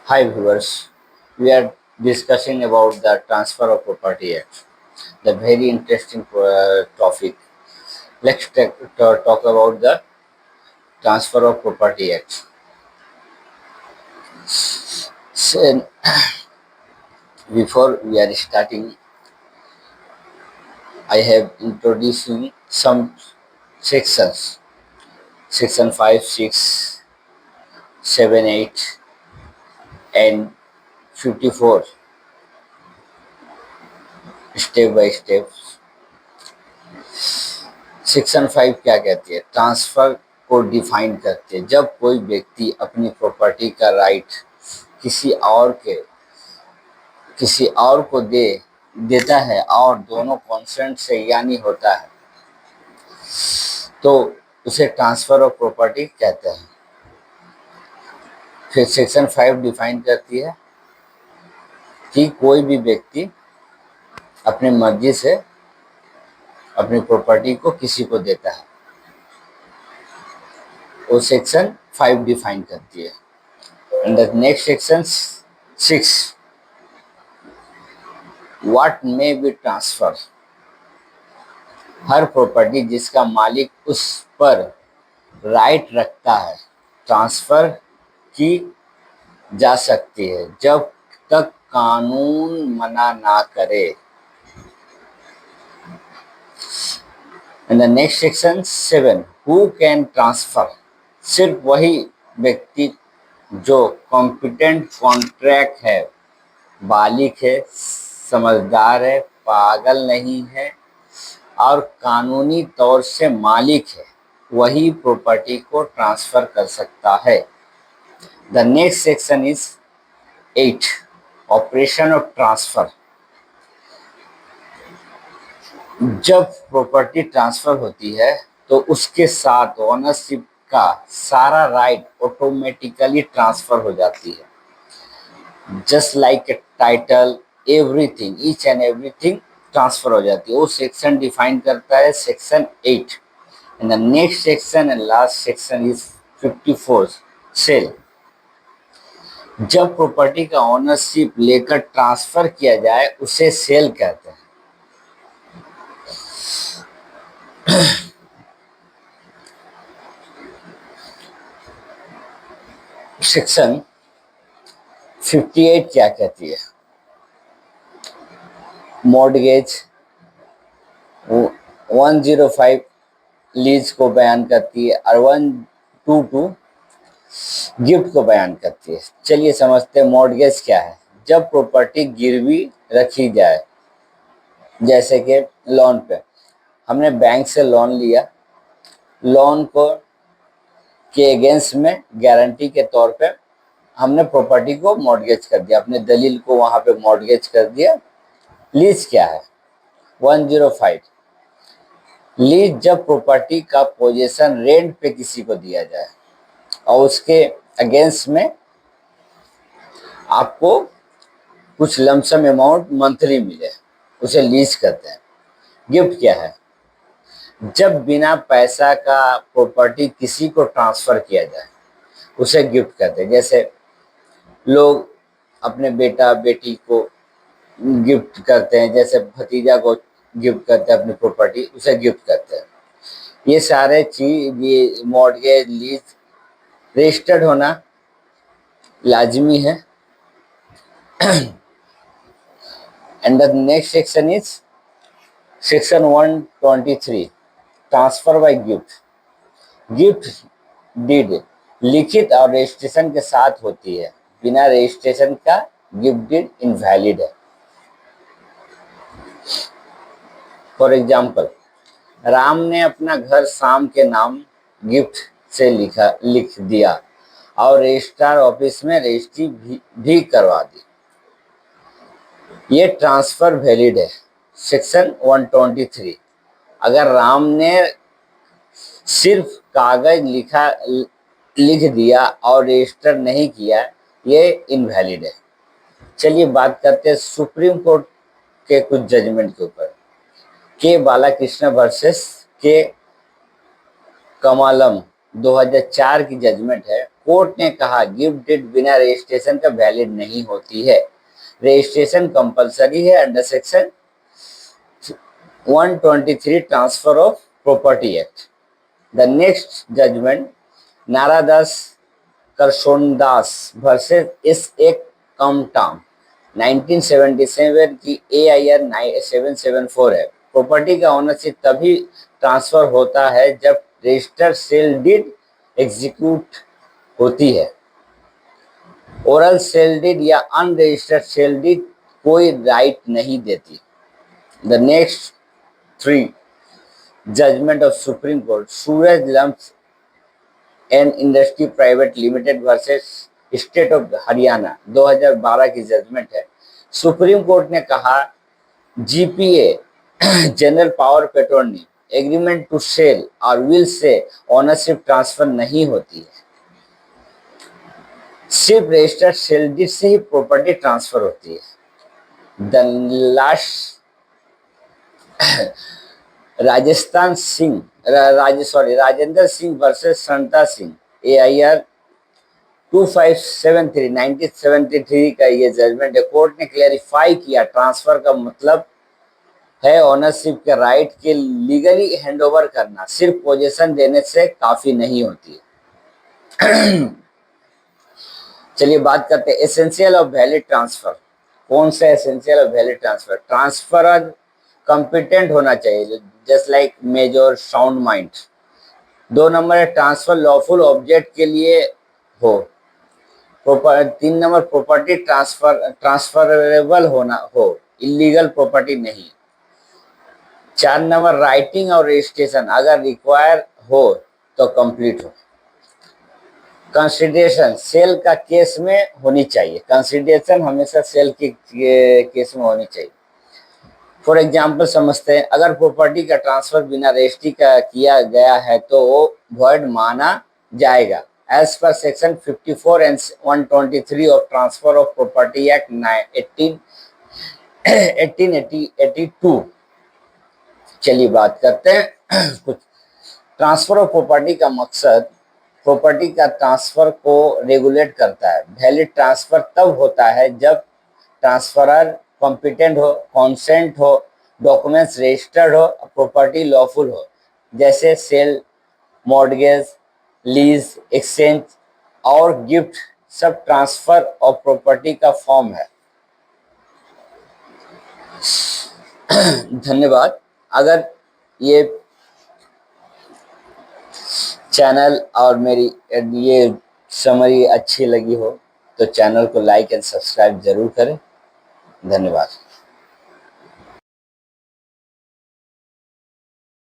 Hi viewers, we are discussing about the Transfer of Property Act, the very interesting topic. Let's talk about the Transfer of Property Act. So, before we are starting, I have introducing some sections. Section 5, 6, 7, 8 and 54 step by step. Section 5 क्या कहती है? Transfer को define करती है। जब कोई व्यक्ति अपनी प्रॉपर्टी का राइट किसी और को देता है और दोनों कॉन्सेंट से यानी होता है तो उसे ट्रांसफर ऑफ प्रॉपर्टी कहते हैं। फिर सेक्शन 5 डिफाइन करती है कि कोई भी व्यक्ति अपनी मर्जी से अपनी प्रॉपर्टी को किसी को देता है, वो सेक्शन 5 डिफाइन करती है। And the next section 6, what may be transfer. Her property जिसका मालिक उस पर राइट रखता है ट्रांसफर की जा सकती है जब तक कानून मना ना करे। And the next section 7, who can transfer. सिर्फ वही व्यक्ति जो कॉम्पिटेंट कॉन्ट्रैक्ट है, बालिग है, समझदार है, पागल नहीं है और कानूनी तौर से मालिक है, वही प्रॉपर्टी को ट्रांसफर कर सकता है। The next section is 8, operation of transfer. जब प्रॉपर्टी ट्रांसफर होती है तो उसके साथ ओनरशिप का सारा राइट ऑटोमेटिकली ट्रांसफर हो जाती है। Just like a title, everything, each and everything transfer हो जाती है। वो सेक्शन डिफाइन करता है section 8। And the next section and last section is 54, sale. जब प्रॉपर्टी का ओनरशिप लेकर ट्रांसफर किया जाए उसे सेल कहते हैं। सेक्शन 58 क्या कहती है? मॉर्गेज 105 लीज को बयान करती है और 122 गिफ्ट को बयान करती है। चलिए समझते हैं मॉर्गेज क्या है। जब प्रॉपर्टी गिरवी रखी जाए, जैसे कि लोन पे हमने बैंक से लोन लिया, लोन को के अगेंस्ट में गारंटी के तौर पे हमने प्रॉपर्टी को मॉर्गेज कर दिया, अपने दलील को वहां पे मॉर्गेज कर दिया। लीज क्या है? 105 लीज जब प्रॉपर्टी का पोजीशन रेंट पे किसी को दिया जाए और उसके अगेंस्ट में आपको कुछ लमसम अमाउंट मंथली मिले, उसे लीज कहते हैं। गिफ्ट क्या है? जब बिना पैसा का प्रॉपर्टी किसी को ट्रांसफर किया जाए उसे गिफ्ट कहते हैं। जैसे लोग अपने बेटा बेटी को गिफ्ट करते हैं, जैसे भतीजा को गिफ्ट करते हैं अपनी प्रॉपर्टी, उसे गिफ्ट करते हैं। ये सारे चीज, ये मॉर्गेज, लीज रजिस्टर्ड होना लाजमी है। And the next section is section 123, transfer by gift. Gift deed लिखित और रजिस्ट्रेशन के साथ होती है, बिना रजिस्ट्रेशन का गिफ्ट डीड इनवैलिड है। फॉर एग्जाम्पल, राम ने अपना घर शाम के नाम गिफ्ट से लिख दिया और रजिस्ट्रार ऑफिस में रजिस्ट्री भी करवा दी। ये ट्रांसफर वैलिड है। सेक्शन 123, अगर राम ने सिर्फ कागज लिख दिया और रजिस्टर नहीं किया, ये इनवैलिड है। चलिए बात करते हैं सुप्रीम कोर्ट के कुछ जजमेंट के ऊपर। के बालाकृष्ण वर्सेस के कमालम 2004 की जजमेंट है। कोर्ट ने कहा गिफ्ट डीड बिना रजिस्ट्रेशन का वैलिड नहीं होती है, रजिस्ट्रेशन कंपलसरी है under section 123 transfer of property act. The next judgement Naradas Karsondas versus S एक कमटाम 1977 की AIR 774 है। प्रॉपर्टी का ओनरशिप तभी ट्रांसफर होता है जब रजिस्टर्ड सेल डीड एग्जीक्यूट होती है। ओरल सेल डीड या अनरजिस्टर्ड सेल डीड कोई राइट नहीं देती। The next 3 judgment of Supreme Court Suraj lamps and industry private limited versus state of Haryana 2012 की जजमेंट है। सुप्रीम कोर्ट ने कहा GPA general power of attorney agreement to sale और will से ओनरशिप ट्रांसफर नहीं होती है, सिर्फ रजिस्टर्ड सेल डीड से ही प्रॉपर्टी ट्रांसफर होती है। The last Rajendra Singh versus Santa Singh AIR 2573 1973 का ये जजमेंट है। कोर्ट ने क्लेरिफाई किया ट्रांसफर का मतलब है ओनरशिप के राइट के लीगली हैंडओवर करना, सिर्फ पोजीशन देने से काफी नहीं होती है। चलिए बात करते हैं एसेंशियल ऑफ वैलिड ट्रांसफर। कौन सा essential of valid transfer? Transfer competent होना चाहिए, just like major sound mind. 2 number है ट्रांसफर लॉफुल ऑब्जेक्ट के लिए हो। 3 नंबर प्रॉपर्टी ट्रांसफरेबल होना हो, इलीगल प्रॉपर्टी नहीं। 4 नंबर राइटिंग और रजिस्ट्रेशन अगर रिक्वायर हो तो कंप्लीट हो। कंसिडरेशन सेल का केस में होनी चाहिए, कंसिडरेशन हमेशा सेल के केस में होनी चाहिए। फॉर एग्जाम्पल समझते हैं, अगर प्रॉपर्टी का ट्रांसफर बिना रजिस्ट्री का किया गया है तो वो वॉइड माना जाएगा as per section 54 and 123 of transfer of property act 1882। चलिए बात करते हैं कुछ। ट्रांसफर ऑफ प्रॉपर्टी का मकसद प्रॉपर्टी का ट्रांसफर को रेगुलेट करता है। वैलिड ट्रांसफर तब होता है जब ट्रांसफरर कॉम्पिटेंट हो, कॉन्सेंट हो, डॉक्यूमेंट्स रजिस्टर्ड हो, प्रॉपर्टी लॉफुल हो, जैसे सेल, मॉर्गेज, लीज, एक्सचेंज और गिफ्ट सब ट्रांसफर ऑफ प्रॉपर्टी का फॉर्म है। धन्यवाद। अगर ये चैनल और मेरी ये समरी अच्छी लगी हो तो चैनल को लाइक एंड सब्सक्राइब जरूर करें। धन्यवाद।